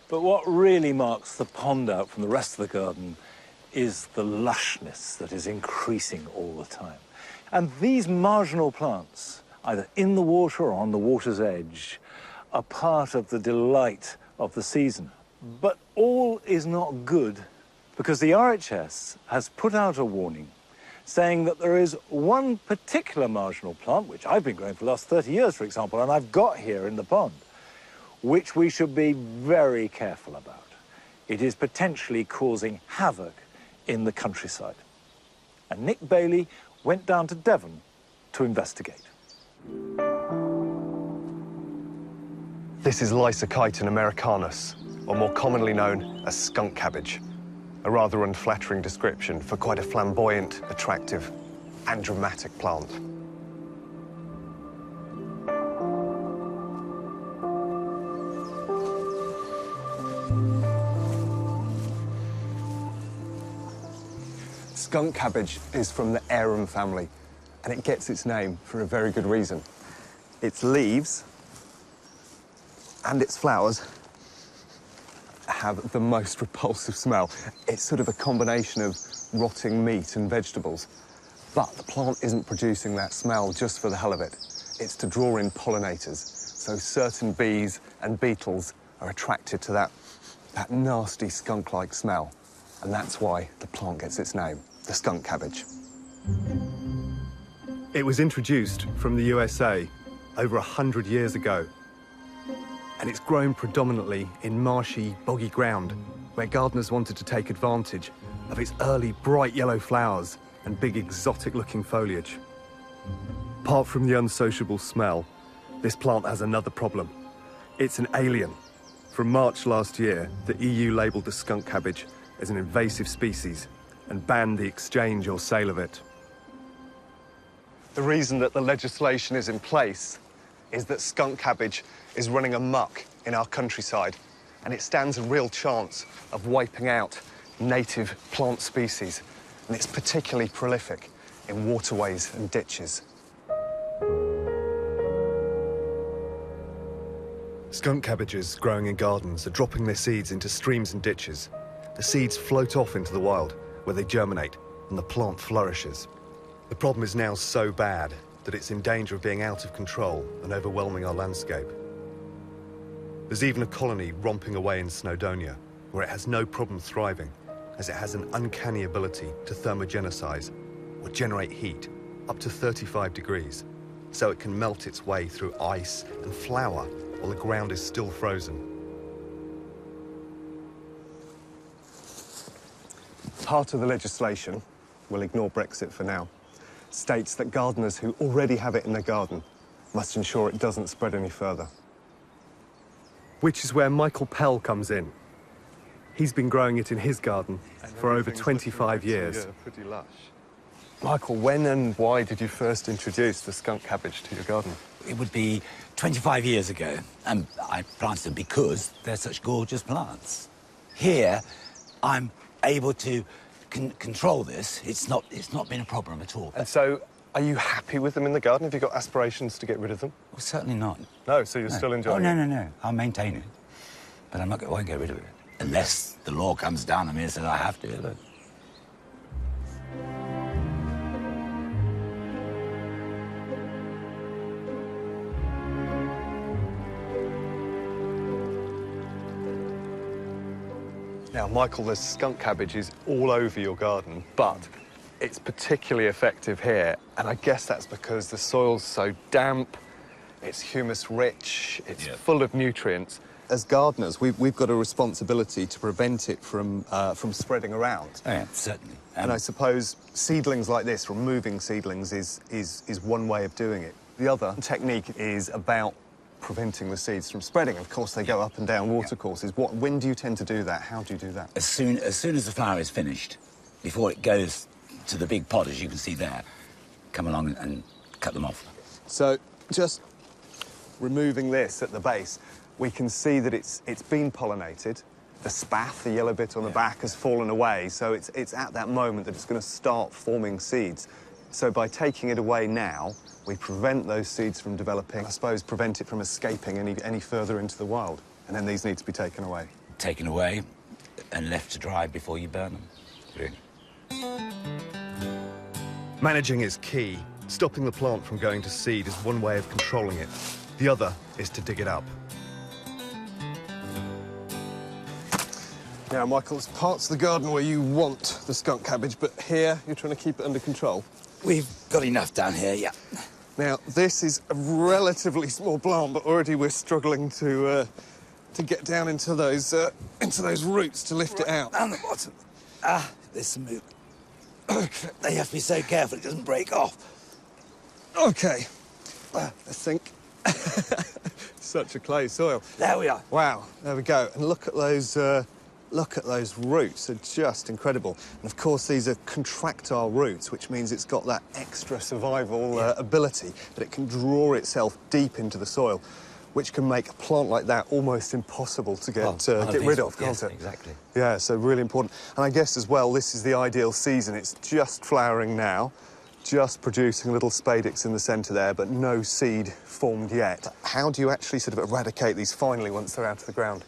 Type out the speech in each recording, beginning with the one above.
But what really marks the pond out from the rest of the garden is the lushness that is increasing all the time. And these marginal plants, either in the water or on the water's edge, are part of the delight of the season. But all is not good, because the RHS has put out a warning saying that there is one particular marginal plant, which I've been growing for the last 30 years, for example, and I've got here in the pond, which we should be very careful about. It is potentially causing havoc in the countryside. And Nick Bailey went down to Devon to investigate. This is Lysochiton americanus, or more commonly known as skunk cabbage. A rather unflattering description for quite a flamboyant, attractive, and dramatic plant. Skunk cabbage is from the arum family, and it gets its name for a very good reason. Its leaves and its flowers have the most repulsive smell. It's sort of a combination of rotting meat and vegetables. But the plant isn't producing that smell just for the hell of it. It's to draw in pollinators. So certain bees and beetles are attracted to that nasty skunk-like smell. And that's why the plant gets its name, the skunk cabbage. It was introduced from the USA over 100 years ago. And it's grown predominantly in marshy, boggy ground, where gardeners wanted to take advantage of its early bright yellow flowers and big exotic-looking foliage. Apart from the unsociable smell, this plant has another problem. It's an alien. From March last year, the EU labelled the skunk cabbage as an invasive species and banned the exchange or sale of it. The reason that the legislation is in place is that skunk cabbage is running amok in our countryside, and it stands a real chance of wiping out native plant species, and it's particularly prolific in waterways and ditches. Skunk cabbages growing in gardens are dropping their seeds into streams and ditches. The seeds float off into the wild, where they germinate, and the plant flourishes. The problem is now so bad that it's in danger of being out of control and overwhelming our landscape. There's even a colony romping away in Snowdonia, where it has no problem thriving, as it has an uncanny ability to thermogenesize, or generate heat, up to 35 degrees, so it can melt its way through ice and flower while the ground is still frozen. Part of the legislation, we'll ignore Brexit for now, states that gardeners who already have it in their garden must ensure it doesn't spread any further. Which is where Michael Pell comes in. He's been growing it in his garden for over 25 years. Pretty lush. Michael, when and why did you first introduce the skunk cabbage to your garden? It would be 25 years ago, and I planted them because they're such gorgeous plants. Here, I'm able to control this. It's not been a problem at all. And so, are you happy with them in the garden? Have you got aspirations to get rid of them? Well, certainly not. No, so you're still enjoying it? Oh, no. I'll maintain it. But I won't get rid of it. Unless the law comes down on me and says I have to. But... Now, Michael, the skunk cabbage is all over your garden, but it's particularly effective here, and I guess that's because the soil's so damp, it's humus-rich, it's full of nutrients. As gardeners, we've got a responsibility to prevent it from spreading around. Oh, yeah, certainly. And I suppose seedlings like this, removing seedlings, is one way of doing it. The other technique is about preventing the seeds from spreading. Of course, they go up and down watercourses. When do you tend to do that? How do you do that? As soon as the flower is finished, before it goes to the big pod, as you can see there, come along and cut them off. So, just removing this at the base, we can see that it's been pollinated. The spath, the yellow bit on the back, has fallen away, so it's at that moment that it's going to start forming seeds. So by taking it away now, we prevent those seeds from developing, I suppose prevent it from escaping any further into the wild. And then these need to be taken away. taken away and left to dry before you burn them. Really. Managing is key. Stopping the plant from going to seed is one way of controlling it. The other is to dig it up. Now, Michael, it's parts of the garden where you want the skunk cabbage, but here you're trying to keep it under control. We've got enough down here, yeah. Now, this is a relatively small plant, but already we're struggling to get down into those roots to lift it out. Down the bottom. Ah, there's some movement. They have to be so careful it doesn't break off. OK. Let's think. Such a clay soil. There we are. Wow, there we go. And look at those roots. They're just incredible. And of course, these are contractile roots, which means it's got that extra survival ability that it can draw itself deep into the soil, which can make a plant like that almost impossible to get rid of, can't it? Exactly. Yeah, so really important. And I guess as well, this is the ideal season. It's just flowering now, just producing little spadix in the centre there, but no seed formed yet. How do you actually sort of eradicate these finally once they're out of the ground?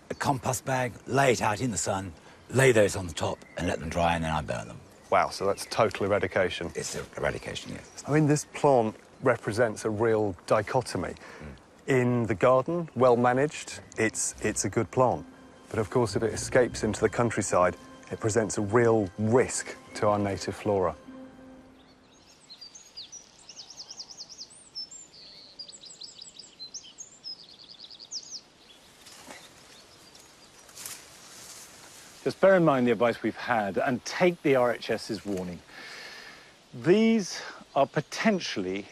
A compost bag, lay it out in the sun, lay those on the top and let them dry, and then I burn them. Wow, so that's total eradication. It's eradication, yes. I mean, this plant represents a real dichotomy. In the garden, well managed, it's a good plant. But of course, if it escapes into the countryside, it presents a real risk to our native flora. Just bear in mind the advice we've had and take the RHS's warning. These are potentially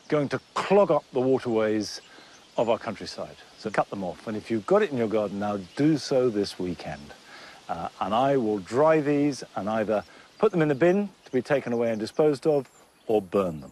going to clog up the waterways of our countryside. So cut them off. And if you've got it in your garden now, do so this weekend. And I will dry these and either put them in the bin to be taken away and disposed of or burn them.